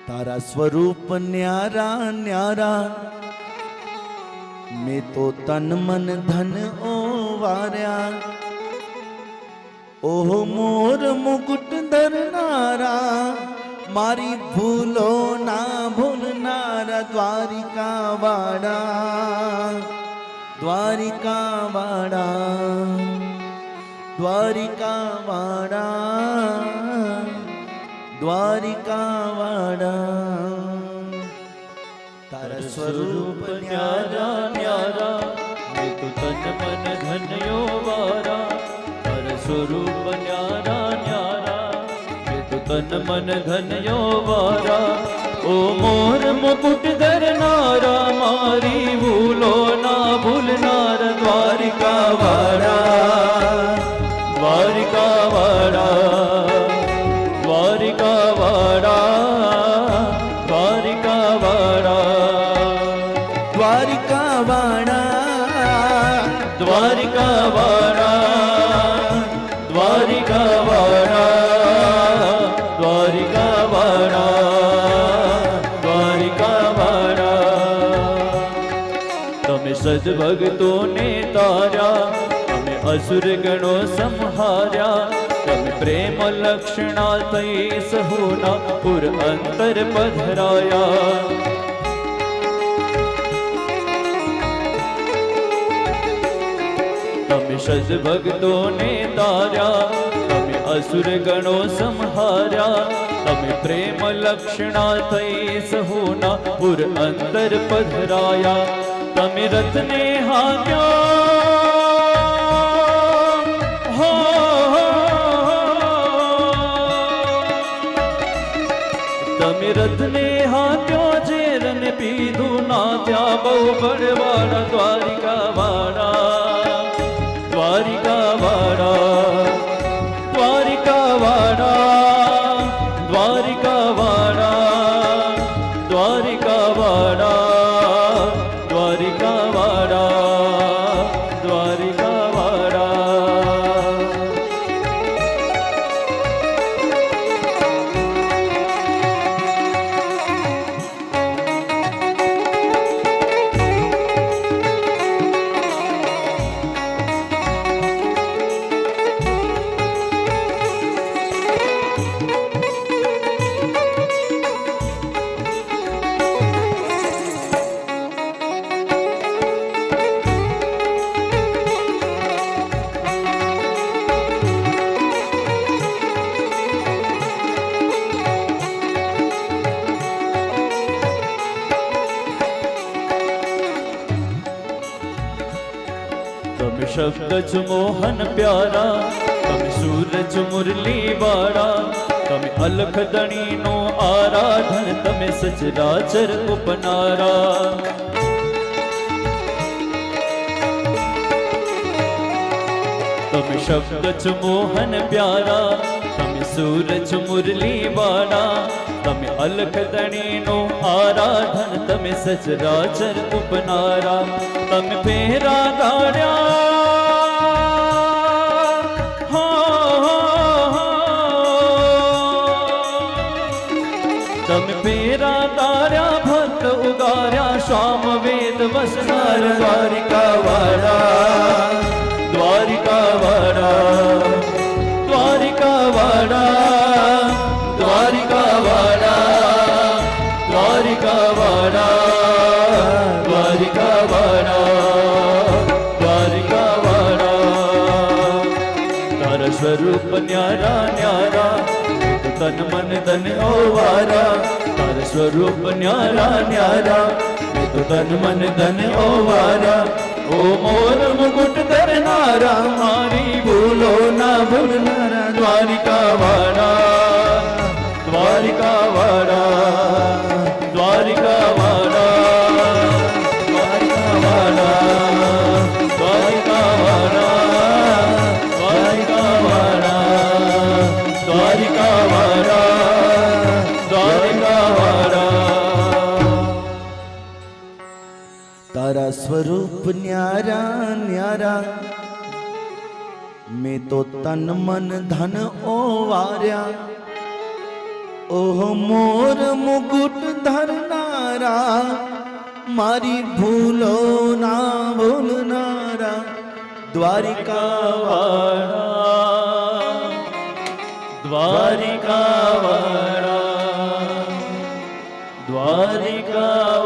तारा स्वरूप न्यारा न्यारा, मैं तो तन मन धन ओवार्या। ओह मोर मुकुट धरनारा, मारी भूलो ना भूलनारा। द्वारिका वाड़ा, द्वारिका वाड़ा, द्वारिका वाड़ा, द्वारिका वाड़ा। तारा स्वरूप न्यारा न्यारा, मैं तो तन मन धन्यो वारा। तारा स्वरूप न्यारा न्यारा, मैं तो तन मन धन्यो वारा। ओ मोर मुकुट धरनारा, मारी भूलो ना भूलनारा। द्वारिका वाड़ा, द्वारिका वाड़ा, द्वारिका वाड़ा, द्वारिका वाड़ा, द्वारिका वाड़ा, द्वारिका वाड़ा, द्वारिका वाड़ा, द्वारिका वाड़ा, द्वारिका वाड़ा। तमे सद्भक्तों ने तार्या, तमे असुर गणो संहार्या। तमे प्रेम लक्षणा थई सहुना पुर अंतर पधराया। तमे सद्भक्तों ने तार्या, तमे असुर गणो संहार्या। तमे प्रेम लक्षणा थई सहुना पुर अंतर पधराया। तमे रत्ने हाक्या हो, तमे रत्ने हाक्यो जेरन पीधु ना त्या बहु बड़वाड़ा। द्वारिका वाड़ा, द्वारिका वाड़ा, द्वारिका वाड़ा, द्वारिका वाड़ा, द्वारिका वाड़ा, द्वारिका वाड़ा, द्वारिका वाड़ा। तम शब्द मोहन प्यारा, तम सूरज मुरली वाड़ा। तम अलख दणी नो आराधन, तम सचराचर उपनारा। तम शब्द मोहन प्यारा, तम सूरज मुरली वाड़ा। तम अलख दणी नो आराधन, तम सचराचर उपनारा। तम फेरा गाड़्या हो, तम फेरा गाड़्या भक्त उगार्या। श्याम वेद वसनार। द्वारिका वाड़ा, द्वारिका वाड़ा, द्वारिका वाड़ा, द्वारिका वाड़ा, द्वारिका वाड़ा, द्वारिका वाड़ा, द्वारिका वाड़ा। तारा स्वरूप न्यारा न्यारा, तो तन मन धन ओवारा। तारा स्वरूप न्यारा न्यारा, तो तन मन धन ओवारा। ओ मोर मुकुट धरनारा, मारी भूलो ना भूलनारा। द्वारिका वाड़ा, द्वारिका वाड़ा, द्वारिका वाड़ा, द्वारिका वाड़ा, द्वारिका वाड़ा, द्वारिका वाड़ा, द्वारिका वाड़ा, द्वारिका वाड़ा। तारा स्वरूप न्यारा न्यारा, मैं तो तन मन धन ओवार्या। ઓહ મોર મુકુટ ધરનારા, મારી ભૂલો ના ભૂલનારા, દ્વારિકા વાળા દ્વારિકા વાળા દ્વારિકા